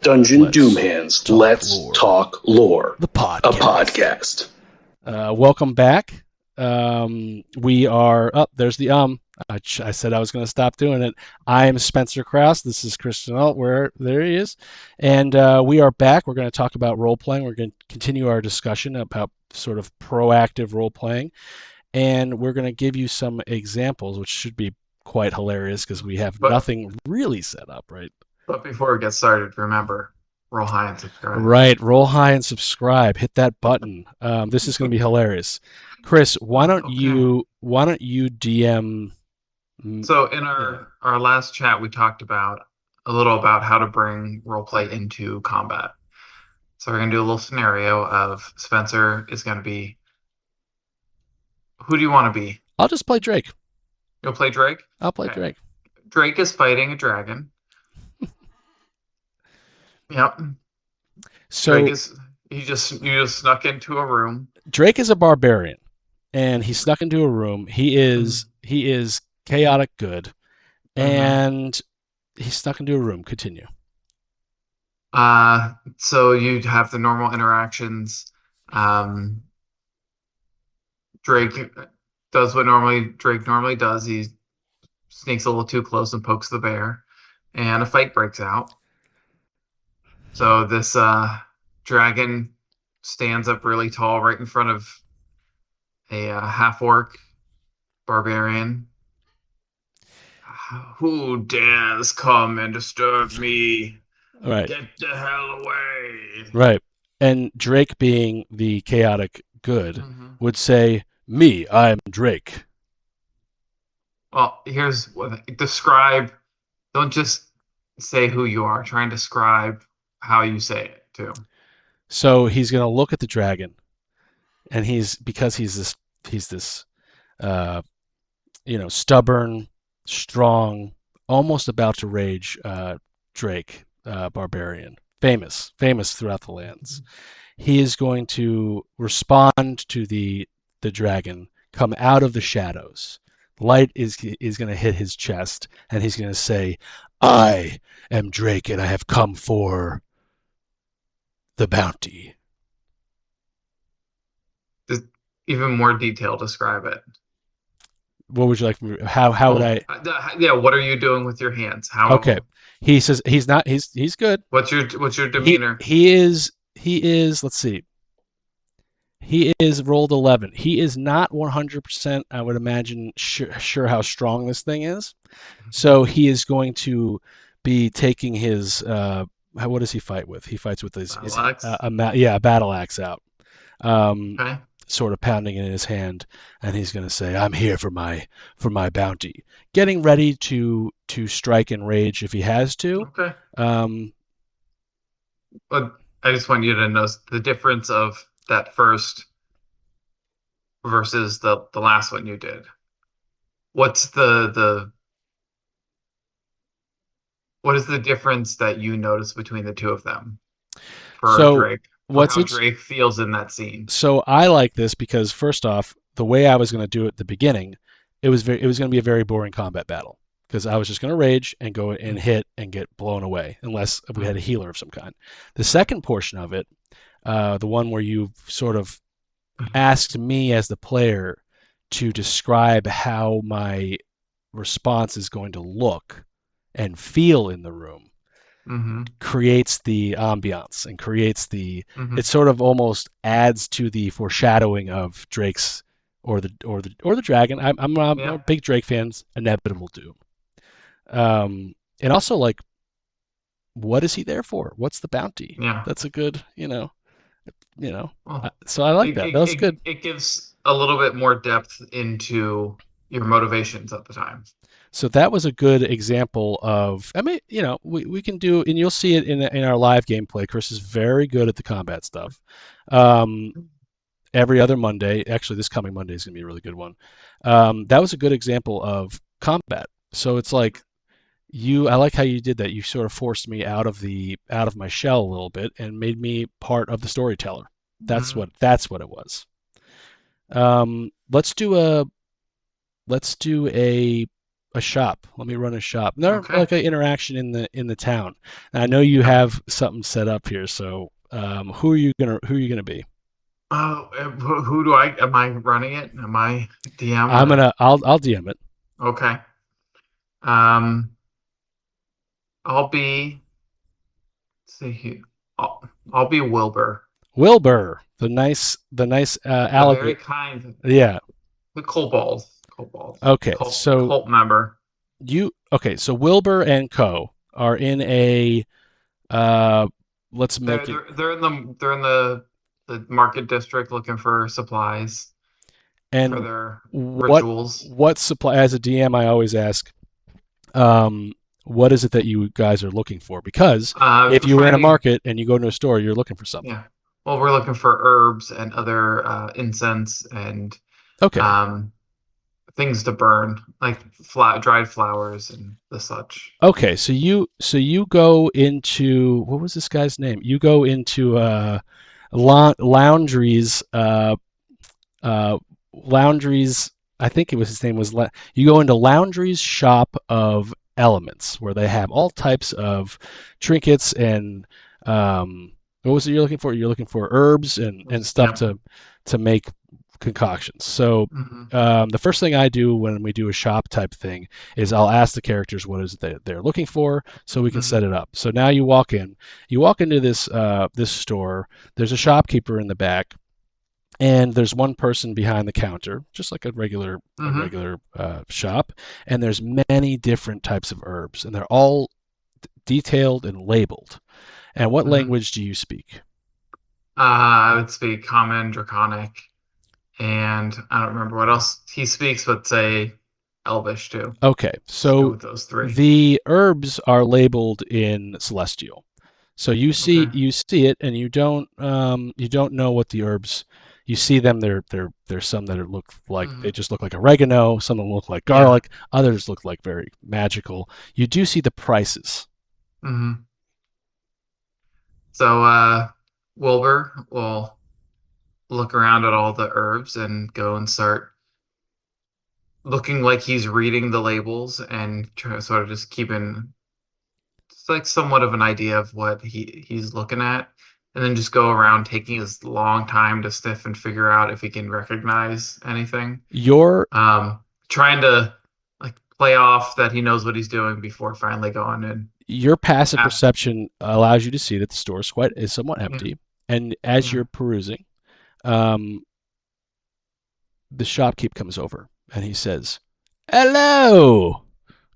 Dungeon Let's Doomhands. talk Let's lore. talk lore. The A podcast. podcast. Welcome back. We are up. There's the I said I was going to stop doing it. I am Spencer Krause. This is Christian Alt. Where there he is, and we are back. We're going to talk about role playing. We're going to continue our discussion about sort of proactive role playing, and we're going to give you some examples, which should be quite hilarious because we have But nothing really set up, right? but before we get started, remember, roll high and subscribe. Right. Roll high and subscribe. Hit that button. This is going to be hilarious. Chris, why don't Okay. you DM? So in our last chat, we talked about a little about how to bring roleplay into combat. So we're gonna do a little scenario of Spencer is gonna be. Who do you want to be? I'll just play Drake. You'll play Drake? I'll play Okay. Drake. Drake is fighting a dragon. Yep. So Drake is you just snuck into a room. Drake is a barbarian, and he snuck into a room. He is chaotic good, and he snuck into a room. Continue. So you'd have the normal interactions. Drake does what Drake normally does. He sneaks a little too close and pokes the bear, and a fight breaks out. So this dragon stands up really tall right in front of a half-orc barbarian. Who dares come and disturb me? Right. Get the hell away! Right. And Drake, being the chaotic good, Mhm. would say, "Me, I'm Drake." Well, here's what describe. Don't just say who you are. Try and describe how you say it too. So he's going to look at the dragon, and because he's this stubborn, strong, almost about to rage Drake, barbarian, famous throughout the lands. He is going to respond to the dragon, come out of the shadows. Light is going to hit his chest, and he's going to say, "I am Drake, and I have come for the bounty." Even more detail. Describe it. What would you like from me? How would I? Yeah. What are you doing with your hands? How? Okay. He says he's good. What's your demeanor? He is. Let's see. He is rolled 11. He is not 100%, I would imagine, sure how strong this thing is. So he is going to be taking his. What does he fight with? He fights with his Battle axe? a battle axe out. Okay. Sort of pounding it in his hand, and he's going to say, "I'm here for my bounty," getting ready to strike and rage if he has to. Okay. But I just want you to know the difference of that first versus the last one you did. What is the difference that you notice between the two of them for Drake? How Drake feels in that scene. So I like this because, first off, the way I was going to do it at the beginning, it was going to be a very boring combat battle because I was just going to rage and go and hit and get blown away unless we had a healer of some kind. The second portion of it, the one where you sort of asked me as the player to describe how my response is going to look and feel in the room, creates the ambiance and creates the. It sort of almost adds to the foreshadowing of Drake's or the dragon. I'm a big Drake fan's inevitable doom. And also, like, what is he there for? What's the bounty? Yeah, that's a good, so I like that. That was good. It gives a little bit more depth into your motivations at the time. So that was a good example of. I mean, we can do, and you'll see it in our live gameplay. Chris is very good at the combat stuff. Every other Monday, actually, this coming Monday is going to be a really good one. That was a good example of combat. So it's like I like how you did that. You sort of forced me out of my shell a little bit and made me part of the storyteller. That's what it was. Let's do a a shop. Let me run a shop. No, Okay. like an interaction in the town. And I know you have something set up here. So who are you gonna be? Oh, who do I? Am I running it? Am I DM? I'll DM it. Okay. Um, I'll be. Let's see here. I'll be Wilbur. Wilbur, the nice The very alligator. kind, Yeah. the kobold, kobold, Okay. So cult member. so Wilbur and Co are in a uh let's They're make it. they're they're in the market district looking for supplies for And their what rituals. supply, as a DM I always ask, what is it that you guys are looking for? Because if you were in a Finding market and you go to a store, you're looking for something. Yeah. Well, we're looking for herbs and other incense and Okay. um things to burn, like dried flowers and the such. Okay, so you go into, what was this guy's name? You go into Laundry's uh Laundry's, I think it was his name was you go into Laundry's shop of elements where they have all types of trinkets and what was it you're looking for? You're looking for herbs and stuff Yep. to make concoctions. So hmm the first thing I do when we do a shop type thing is I'll ask the characters what is it that they're looking for, so we can hmm set it up. So now you walk into this store. There's a shopkeeper in the back, and there's one person behind the counter, just like a regular hmm shop. And there's many different types of herbs, and they're all detailed and labeled. And what hmm language do you speak? I would speak Common, Draconic, and I don't remember what else he speaks, but say Elvish too. Okay, Just go so with those three. the herbs are labeled in Celestial. So Okay. you see it, and you don't know what the herbs. You see them. There's some that look like hmm they just look like oregano. Some of them look like Yeah. garlic. Others look like very magical. You do see the prices. hmm So, Wilbur will look around at all the herbs and go and start looking like he's reading the labels and sort of just keeping like somewhat of an idea of what he's looking at, and then just go around taking his long time to sniff and figure out if he can recognize anything. Your Trying to like play off that he knows what he's doing before finally going and your passive ah, perception allows you to see that the store is somewhat yeah, empty, and as yeah. you're perusing, um, the shopkeep comes over and he says, "Hello,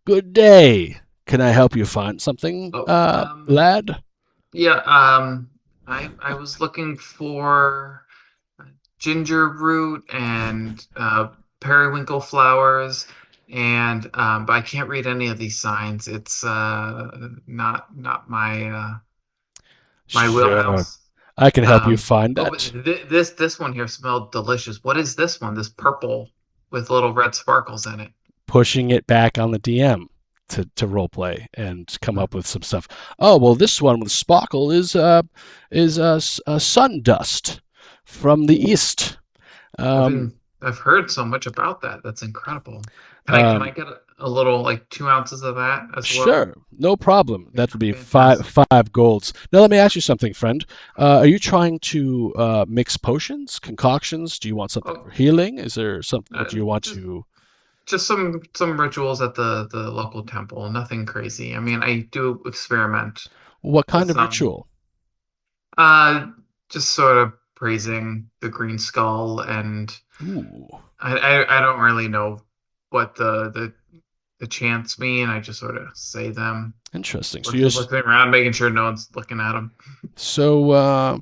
good day. Can I help you find something, Oh, lad?" yeah. I was looking for ginger root and periwinkle flowers, and but I can't read any of these signs. It's not my Sure, wheelhouse. I can help you Um, find oh, but that. this one here smelled delicious. What is this one? This purple with little red sparkles in it. Pushing it back on the DM to role play and come Hmm. up with some stuff. Oh well, this one with sparkle is sun dust from the east. Um, I've heard so much about that. That's incredible. Can I um, get a little like 2 ounces of that as well? Sure, no problem. Okay, That would be fantastic. five golds. Now let me ask you something, friend. Are you trying to mix potions, concoctions? Do you want something Oh, for healing? Is there something, or uh, do you want just to? just some rituals at the local temple. Nothing crazy. I mean, I do experiment What with kind of some. ritual? Uh, just sort of praising the green skull, and Ooh, I don't really know what the chants mean. I just sort of say them, interesting. So you're looking around, making sure no one's looking at them. so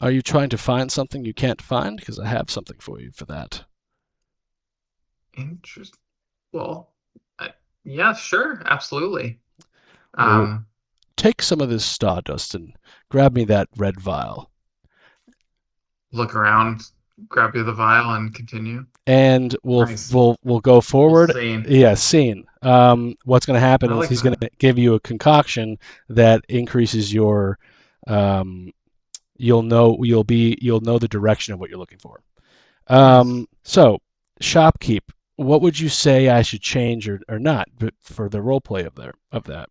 are you trying to find something you can't find? Because I have something for you for that. Interest. Well, I, yeah, sure, absolutely. Well, Um, take some of this stardust and grab me that red vial. Look around, grab you the vial, and continue. And Nice. we'll go We'll forward. see. Yeah, scene. What's going to happen I is like he's going that. to give you a concoction that increases your. Um, you'll know the direction of what you're looking for. Nice. So shopkeep, what would you say I should change or not for the role play of that?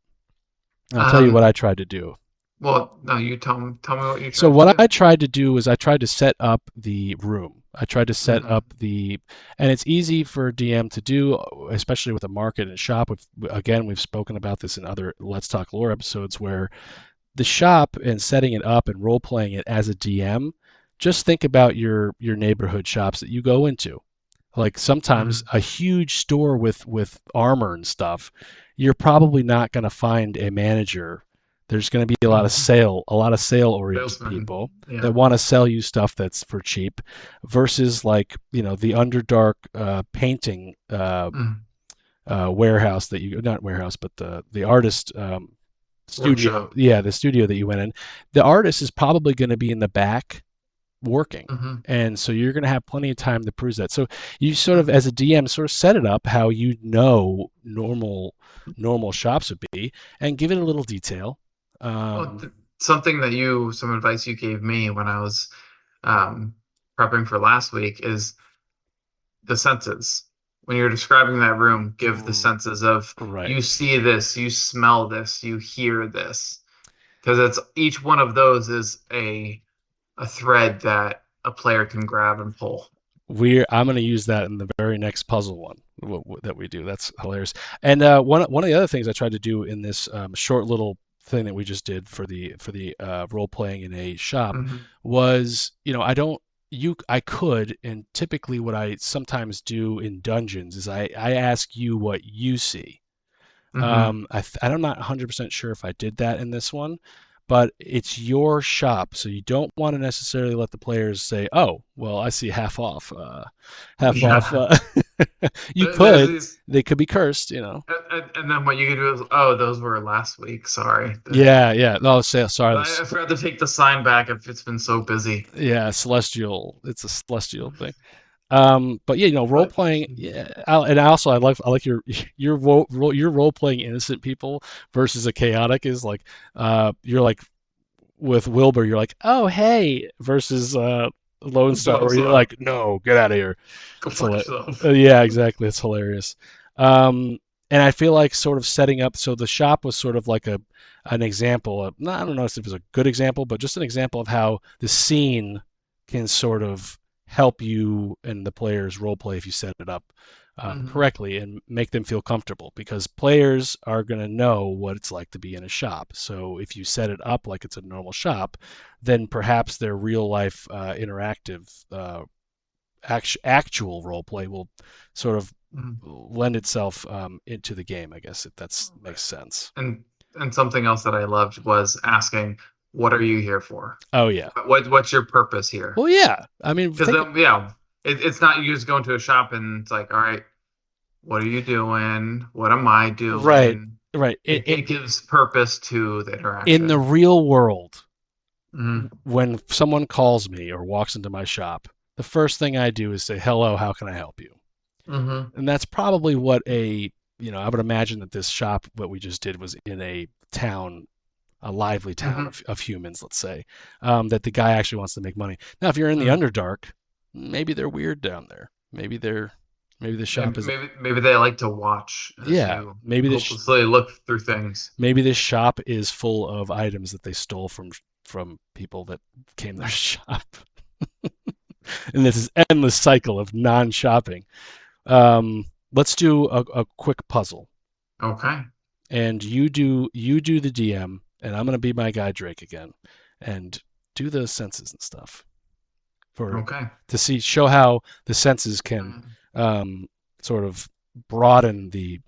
I'll tell you what I Um, tried to do. well, no, you tell me what you So tried to what do. I tried to do is I tried to set up the room. I tried to set Hmm. up and it's easy for DM to do, especially with a market and shop. Again, we've spoken about this in other Let's Talk Lore episodes where the shop and setting it up and role playing it as a DM. Just think about your neighborhood shops that you go into. Like sometimes Hmm. a huge store with armor and stuff, you're probably not going to find a manager. There's going to be Hmm. a lot of sale oriented Salesman. people that Yeah. want to sell you stuff that's for cheap, versus like the Underdark painting Mm. warehouse that you not warehouse but the artist studio, Workshop. yeah, the studio that you went in. The artist is probably going to be in the back working. Hmm. And so you're going to have plenty of time to prove that. So you sort of, as a DM, sort of set it up how normal shops would be, and give it a little detail. Well, Um, some advice you gave me when I was um, prepping for last week is the senses. When you're describing that room, give the senses of right. you see this, you smell this, you hear this, because it's each one of those is a thread that a player can grab and pull. I'm going to use that in the very next puzzle one that we do. That's hilarious. And one of the other things I tried to do in this short little thing that we just did for the role playing in a shop Hmm. was, I don't you I could, and typically what I sometimes do in dungeons is I ask you what you see. Hmm. I'm not 100% sure if I did that in this one, but it's your shop, so you don't want to necessarily let the players say, "Oh, well, I see half off." Half off. Yeah. You There's could. these, They could be cursed. and then what you can do is, oh, those were last week. Sorry. Yeah, yeah. No, say sorry. I forgot to take the sign back if it's been so busy. Yeah, celestial. It's a celestial thing. But yeah, role But playing. Yeah, I like your role playing innocent people versus a chaotic is like, you're like with Wilbur, you're like, oh hey, versus Lone Star, so where you're so like, no, get out of here. go It's fuck hilarious. yourself. Yeah, exactly. It's hilarious. Um, and I feel like sort of setting up. So the shop was sort of like an example of. I don't know if it was a good example, but just an example of how the scene can sort of help you and the players role play if you set it up Hmm. correctly and make them feel comfortable, because players are going to know what it's like to be in a shop. So if you set it up like it's a normal shop, then perhaps their real life interactive actual role play will sort of lend itself into the game, I guess, if that makes sense. And something else that I loved was asking, "What are you here for? Oh yeah. What's your purpose here?" Well, yeah. I mean, Because think. then, yeah, it's not you just go into a shop and it's like, all right, what are you doing? What am I Right, doing? right. It gives purpose to the In the interaction. real world, Hmm. when someone calls me or walks into my shop, the first thing I do is say, "Hello, how can I help you?" Hmm. And that's probably what I would imagine that this shop, what we just did, was in a town, a lively town Hmm. of humans, let's say, that the guy actually wants to make money. Now, if you're in the Mm. Underdark, maybe they're weird down there. Maybe the shop is, Maybe they like to watch as yeah, you hopelessly sh- look through things. maybe this shop is full of items that they stole from people that came to their shop. And this is endless cycle of non-shopping. Let's do a quick puzzle, Okay. and you do the DM, and I'm gonna be my guy Drake again, and do the senses and stuff for Okay. to show how the senses can Mm. um, sort of broaden the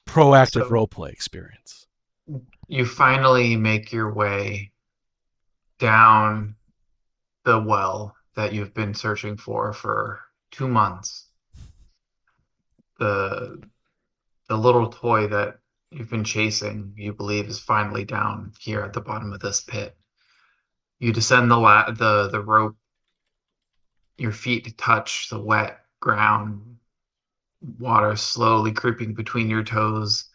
proactive So roleplay experience. you finally make your way down the well that you've been searching for 2 months. The little toy that you've been chasing, you believe, is finally down here at the bottom of this pit. You descend the rope, your feet touch the wet ground, water slowly creeping between your toes.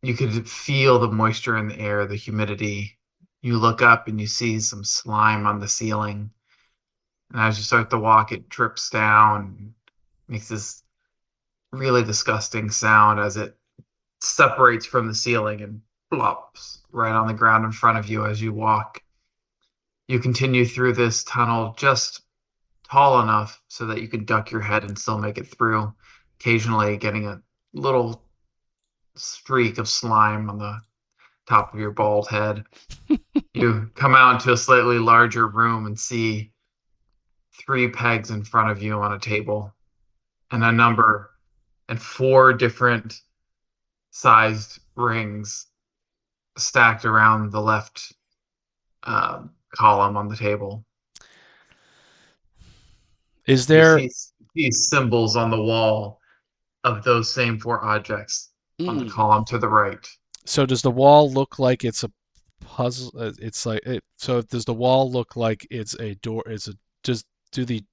You could feel the moisture in the air, the humidity. You look up and you see some slime on the ceiling. And as you start to walk, it drips down. makes this really disgusting sound as it separates from the ceiling and plops right on the ground in front of you as you walk. You continue through this tunnel just tall enough so that you can duck your head and still make it through, occasionally getting a little streak of slime on the top of your bald head. You come out into a slightly larger room and see 3 pegs in front of you on a table and a number and 4 different sized rings stacked around the left column on the table. Is You there? see these symbols on the wall of those same 4 objects on the Mm. column to the right. So does the wall look like it's a puzzle? It's like it. So does the wall look like it's a door? Do the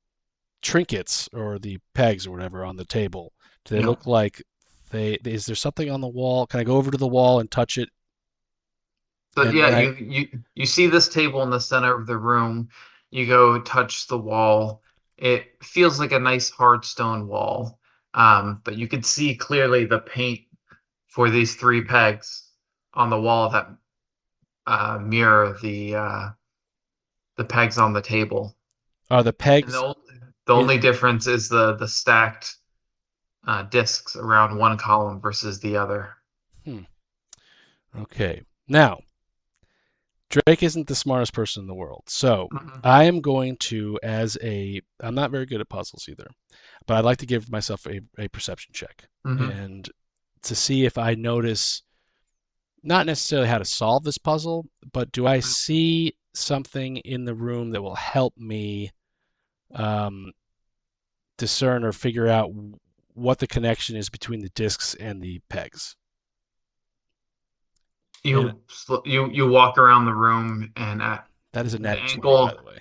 trinkets or the pegs or whatever on the table? Do they No. look like they? Is there something on the wall? Can I go over to the wall and touch it? So And yeah, when I you see this table in the center of the room. You go touch the wall. It feels like a nice hard stone wall, but you can see clearly the paint for these 3 pegs on the wall that mirror the pegs on the table. are the And pegs the in? only difference is the stacked discs around one column versus the other. Hmm, okay. Now Drake isn't the smartest person in the world, so Mhm. I am going to, I'm not very good at puzzles either, but I'd like to give myself a perception check Mhm. and to see if I notice not necessarily how to solve this puzzle, but do I see something in the room that will help me um, discern or figure out what the connection is between the discs and the pegs? And You walk around the room, and at that is a the natty 20, by angle the way.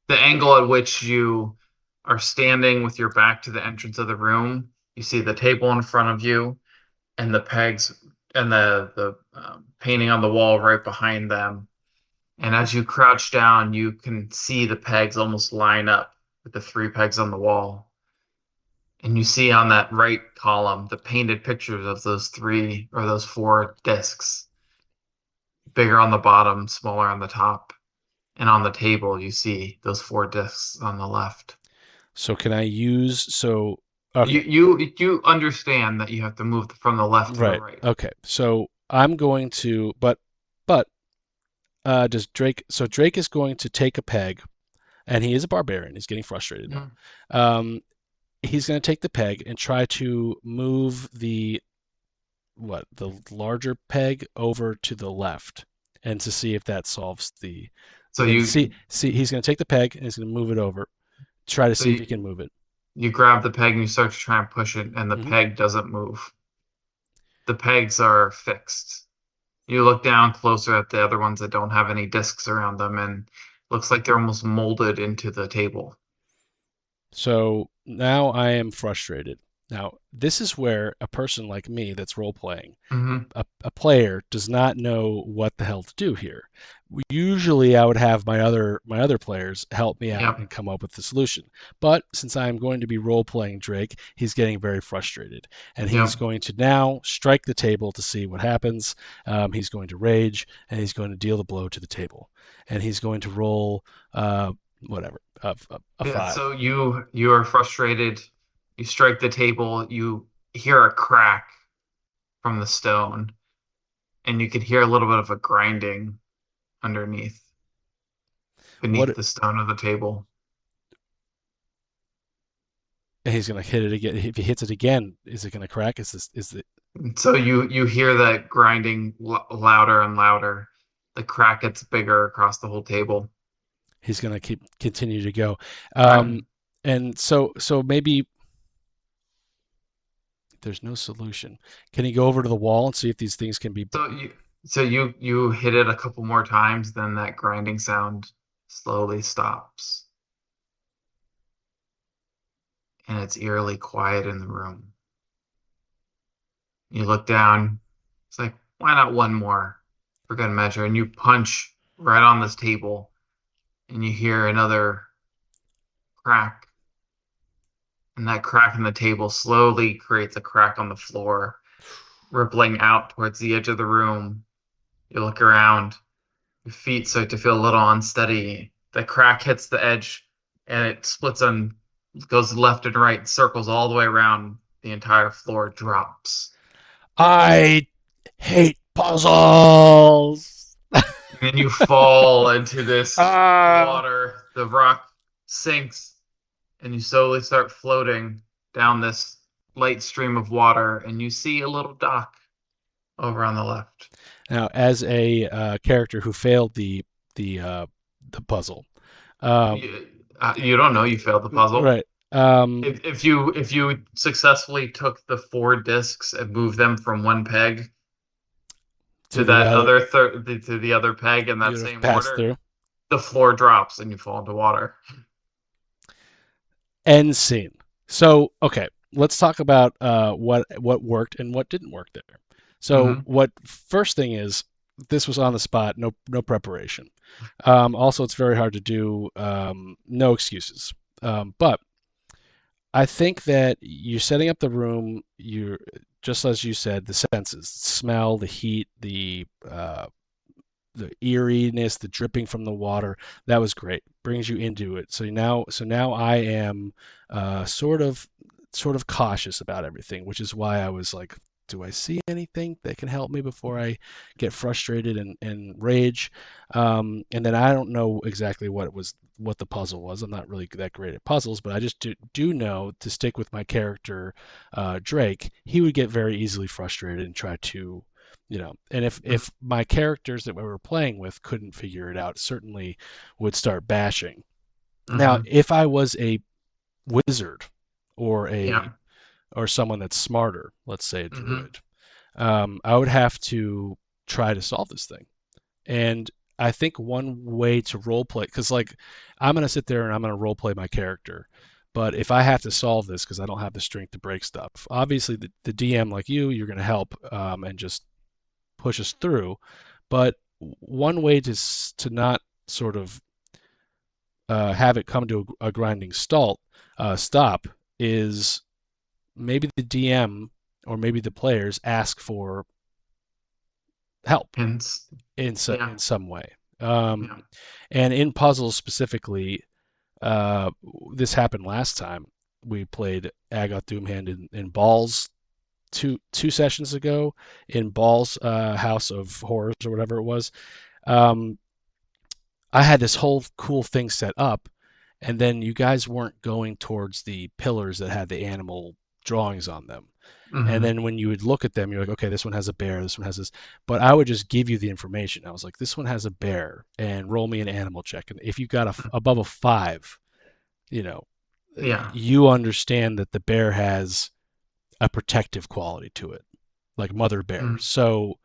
the angle at which you are standing with your back to the entrance of the room, you see the table in front of you and the pegs and the painting on the wall right behind them. And as you crouch down, you can see the pegs almost line up with the 3 pegs on the wall. And you see on that right column the painted pictures of those 4 discs, bigger on the bottom, smaller on the top. And on the table, you see those 4 discs on the left. So can I use so You okay, you understand that you have to move from the left to the right. right. Okay. So I'm going to but does Drake so Drake is going to take a peg and he is a barbarian. He's getting frustrated now. Mhm. He's going to take the peg and try to move the larger peg over to the left and to see if that solves the So and see he's going to take the peg and he's going to move it over, try to so see if he can move it. you grab the peg and you start to try and push it, and the Hmm. peg doesn't move. The pegs are fixed. You look down closer at the other ones that don't have any discs around them, and looks like they're almost molded into the table. So now I am frustrated. Now, this is where a person like me that's role playing, Hmm. a player does not know what the hell to do here. Usually I would have my other players help me out Yep. and come up with the solution. But since I am going to be role playing Drake, he's getting very frustrated. And he's Yep. going to now strike the table to see what happens. He's going to rage and he's going to deal the blow to the table. And he's going to roll whatever, a Yeah. five. So you are frustrated. You strike the table. You hear a crack from the stone, and you could hear a little bit of a grinding underneath, beneath What the stone of the table. he's going to hit it again. If he hits it again, is it going to crack? Is it And so you hear that grinding louder and louder. The crack gets bigger across the whole table. he's going to continue to go. Right. And so maybe there's no solution. Can he go over to the wall and see if these things can be? So you hit it a couple more times, then that grinding sound slowly stops, and it's eerily quiet in the room. You look down. It's like, why not one more for good measure? And you punch right on this table, and you hear another crack, and that crack in the table slowly creates a crack on the floor, rippling out towards the edge of the room. You look around, your feet start to feel a little unsteady. The crack hits the edge, and it splits on, goes left and right, circles all the way around. The entire floor drops. I hate puzzles. And then you fall into this Ah. water. The rock sinks, and you slowly start floating down this light stream of water, and you see a little dock over on the left. Now, as a character who failed the puzzle, You don't know you failed the puzzle. right? If you successfully took the 4 discs and moved them from one peg to the that other- to the other peg in that you'd have same passed order, through. the floor drops and you fall into water. End scene. So, okay, let's talk about what worked and what didn't work there. So, what first thing is, this was on the spot, no preparation. Also, it's very hard to do. No excuses. But I think that you're setting up the room. You're just as you said, the senses, smell, the heat, the eeriness, the dripping from the water. That was great. Brings you into it. So now I am sort of cautious about everything, which is why I was like, do I see anything that can help me before I get frustrated and rage? And then I don't know exactly what the puzzle was. I'm not really that great at puzzles, but I just do know, to stick with my character, Drake, he would get very easily frustrated and try to, and if my characters that we were playing with couldn't figure it out, certainly would start bashing. Now, if I was a wizard or or someone that's smarter, let's say a druid, I would have to try to solve this thing. And I think one way to role play, because like I'm going to sit there and I'm going to role play my character, but if I have to solve this because I don't have the strength to break stuff, obviously the DM like you're going to help and just push us through. But one way to not sort of have it come to a grinding stop is maybe the DM or maybe the players ask for help in some way. And in puzzles specifically, this happened last time we played Agoth Doomhand in Ball's two sessions ago, in Ball's House of Horrors or whatever it was. I had this whole cool thing set up, and then you guys weren't going towards the pillars that had the animal drawings on them. And then when you would look at them, you're like, okay, this one has a bear, this one has this. But I would just give you the information. I was like, this one has a bear, and roll me an animal check. And if you got above a 5, you understand that the bear has a protective quality to it, like mother bear. So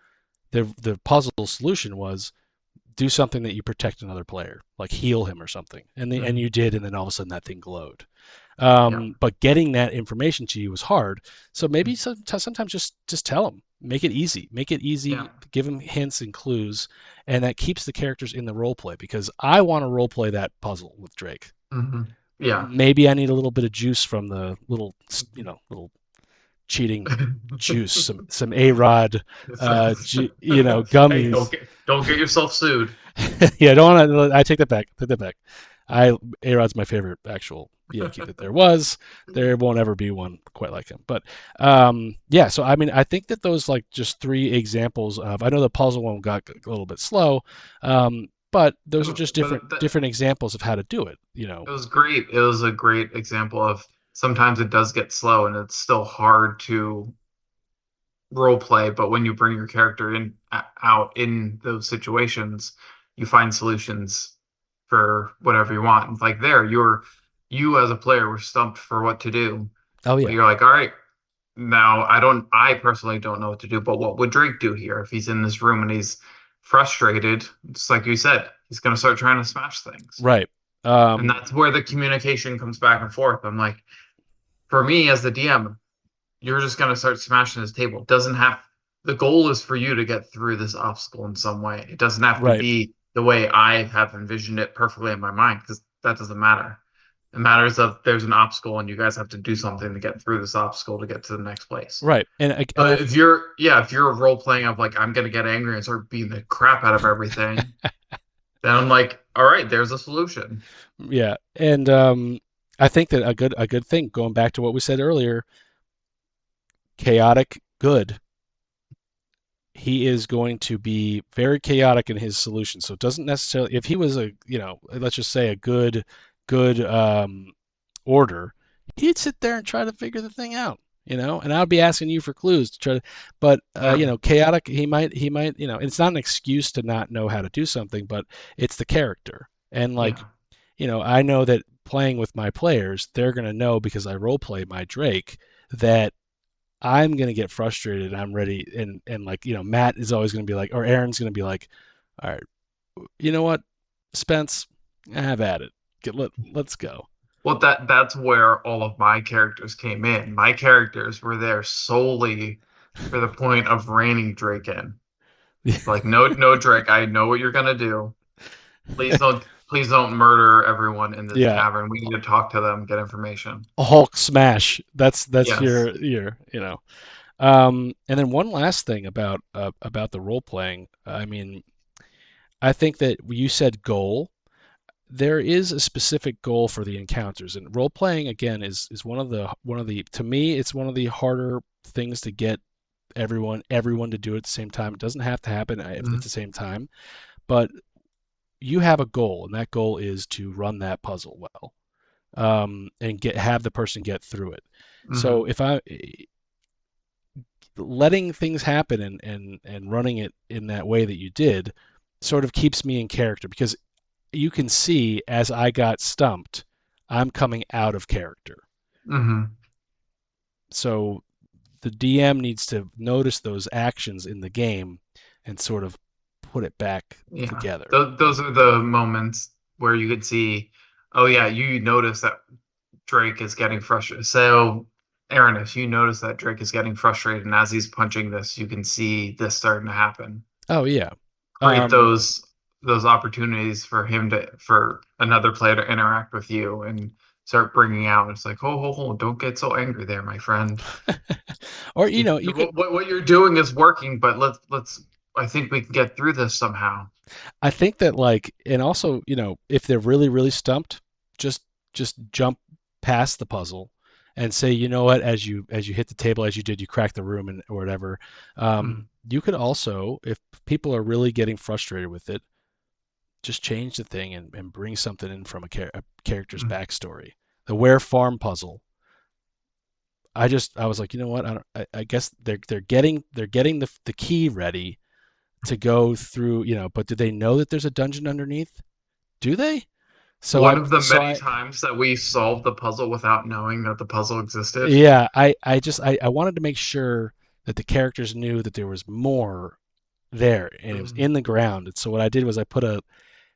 the puzzle solution was do something that you protect another player, like heal him or something. And you did, and then all of a sudden that thing glowed. But getting that information to you was hard. So maybe sometimes just tell them, make it easy, give them hints and clues, and that keeps the characters in the role play, because I want to role play that puzzle with Drake. Maybe I need a little bit of juice from the little cheating juice, some A-Rod, gummies. Hey, don't get yourself sued. Yeah, don't want to. I take that back. A-Rod's my favorite actual Yankee that there was. There won't ever be one quite like him. But so I mean, I think that those like just 3 examples of. I know the puzzle one got a little bit slow, but those are just different examples of how to do it. It was great. It was a great example of sometimes it does get slow and it's still hard to role play, but when you bring your character out in those situations, you find solutions for whatever you want. Like you as a player were stumped for what to do. Oh yeah. You're like, all right, now I personally don't know what to do, but what would Drake do here if he's in this room and he's frustrated? Just like you said, he's going to start trying to smash things. Right. And that's where the communication comes back and forth. I'm like, for me as the DM, you're just going to start smashing this table. The goal is for you to get through this obstacle in some way. It doesn't have to be the way I have envisioned it perfectly in my mind, because that doesn't matter. It matters if there's an obstacle and you guys have to do something to get through this obstacle to get to the next place. Right. And But if you're role playing of like I'm gonna get angry and start beating the crap out of everything, then I'm like, all right, there's a solution. yeah, and I think that a good thing, going back to what we said earlier, chaotic good. He is going to be very chaotic in his solution. So it doesn't necessarily, if he was a, let's just say a good order, he'd sit there and try to figure the thing out, and I'd be asking you for clues to try to, but chaotic, he might, it's not an excuse to not know how to do something, but it's the character. And like, Yeah. I know that playing with my players, they're going to know because I role play my Drake that I'm gonna get frustrated. I'm ready, and like Matt is always gonna be like, or Aaron's gonna be like, all right, you know what, Spence, have at it. Let's go. Well, that's where all of my characters came in. My characters were there solely for the point of reining Drake in. Like, no, no, Drake, I know what you're gonna do. Please don't murder everyone in this Yeah, tavern. We need to talk to them, get information. Hulk smash. That's Yes. your. And then one last thing about the role playing. I mean, I think that you said goal. There is a specific goal for the encounters, and role playing again is one of the to me it's one of the harder things to get everyone to do it at the same time. It doesn't have to happen at Mhm. the same time, but you have a goal, and that goal is to run that puzzle well, and have the person get through it. So Mhm. if I letting things happen and running it in that way that you did sort of keeps me in character because you can see as I got stumped, I'm coming out of character. Mhm. So the DM needs to notice those actions in the game and sort of put it back Yeah. together. Those are the moments where you could see, oh yeah, you notice that Drake is getting frustrated. So, Aaron, if you notice that Drake is getting frustrated, and as he's punching this, you can see this starting to happen. Oh yeah. Create Um, those opportunities for another player to interact with you and start bringing out. It's like, oh, don't get so angry there, my friend. or you could. What you're doing is working, but let's. I think we can get through this somehow. I think that like, and also if they're really really stumped, just just jump past the puzzle and say, you know what, as you hit the table as you did, you crack the room and or whatever. Mm, You could also, if people are really getting frustrated with it, just change the thing and bring something in from a character's mm, backstory. The Ware Farm puzzle. I was like, you know what? I guess they're getting the key ready to go through, but do they know that there's a dungeon underneath? Do they? So One I'm of the so many I times that we solved the puzzle without knowing that the puzzle existed. yeah, I wanted to make sure that the characters knew that there was more there and it was Mm, in the ground. And so what I did was I put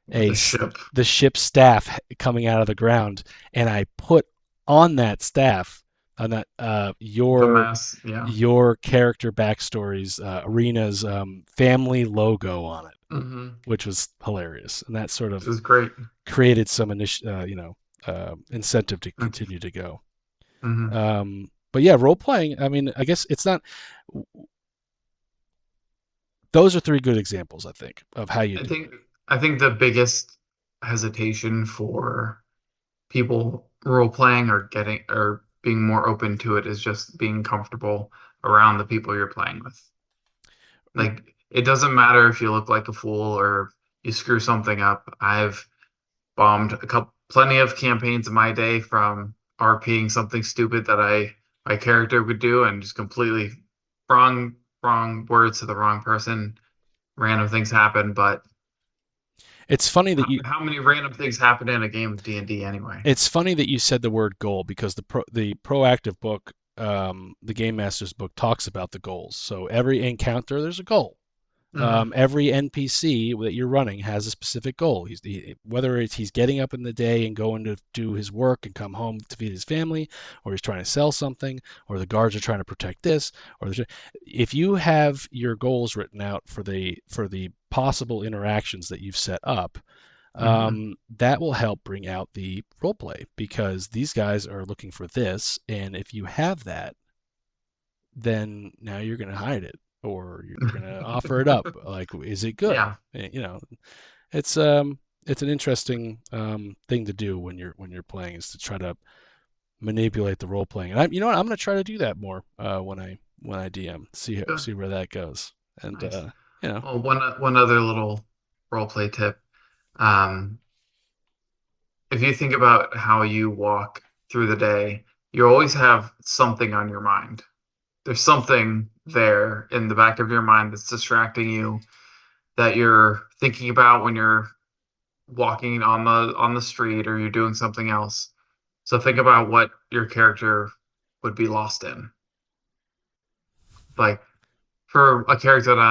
the ship, the ship's staff coming out of the ground, and I put on that staff on that the mess. Yeah. your character backstories, Arena's family logo on it, Hmm. which was hilarious, and that sort This of is great. created some incentive to Mm-hmm. continue to go. Mm-hmm. But yeah, role playing. I mean, I guess it's not. Those are three good examples, I think, of how you I do think it. I think the biggest hesitation for people role playing or getting or being more open to it is just being comfortable around the people you're playing with. Like it doesn't matter if you look like a fool or you screw something up. I've bombed plenty of campaigns in my day from RPing something stupid that my character would do and just completely wrong words to the wrong person. Random things happen, but It's funny that you how many random things happen in a game of D&D anyway? it's funny that you said the word goal because the proactive book, the Game Master's book, talks about the goals. So every encounter, there's a goal. Hmm. Every NPC that you're running has a specific goal. Whether he's getting up in the day and going to do his work and come home to feed his family, or he's trying to sell something, or the guards are trying to protect this, if you have your goals written out for the possible interactions that you've set up, that will help bring out the role play, because these guys are looking for this, and if you have that, then now you're going to hide it, or you're going to offer it up. Like, is it good? Yeah. You know, it's an interesting thing to do when you're playing, is to try to manipulate the role playing. And you know what? I'm going to try to do that more when I DM. See where that goes. And Nice. you know, Well, one other little role play tip. If you think about how you walk through the day, you always have something on your mind. There's something there in the back of your mind that's distracting you, that you're thinking about when you're walking on the street, or you're doing something else. So think about what your character would be lost in. Like, for a character that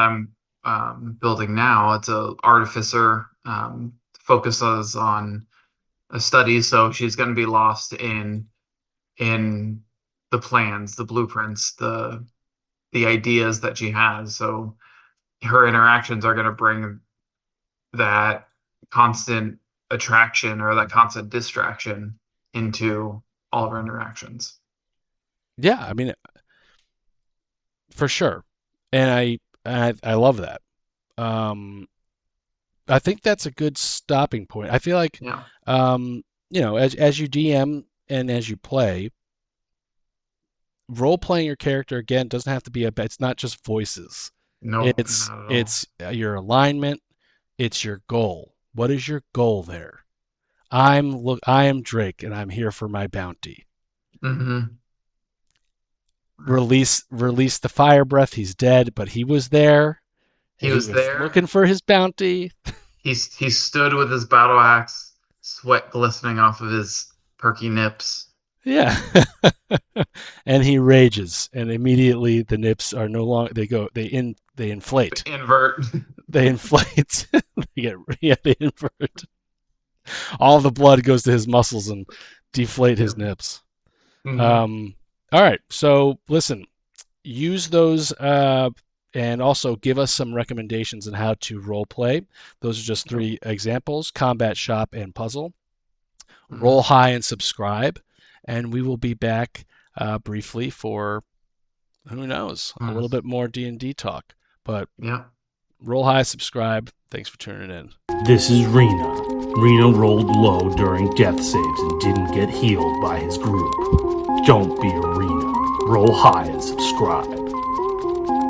I'm building now, it's a artificer, focuses on a study, so she's going to be lost in the plans, the blueprints, the ideas that she has. So her interactions are going to bring that constant attraction or that constant distraction into all of her interactions. yeah, I mean, for sure, and I love that. I think that's a good stopping point. I feel like, Yeah. you know, as you DM and as you play, role playing your character again doesn't have to be it's not just voices. No, It's not at all. it's your alignment, it's your goal. What is your goal there? I am Drake, and I'm here for my bounty. Mm-hmm. Release the fire breath. He's dead, but he was there. He was there. Looking for his bounty. He stood with his battle axe, sweat glistening off of his perky nips. Yeah. And he rages, and immediately the nips are no longer, they inflate. Invert. They inflate. They invert. All the blood goes to his muscles and deflate his nips. Mhm. All right. So listen, use those, and also give us some recommendations on how to role play. Those are just 3 examples: combat, shop, and puzzle. Mhm. Roll high and subscribe, and we will be back briefly for, who knows, a little bit more D&D talk. But Yeah. roll high, subscribe. Thanks for tuning in. This is Rena. Rena rolled low during death saves and didn't get healed by his group. Don't be a Rena. Roll high and subscribe.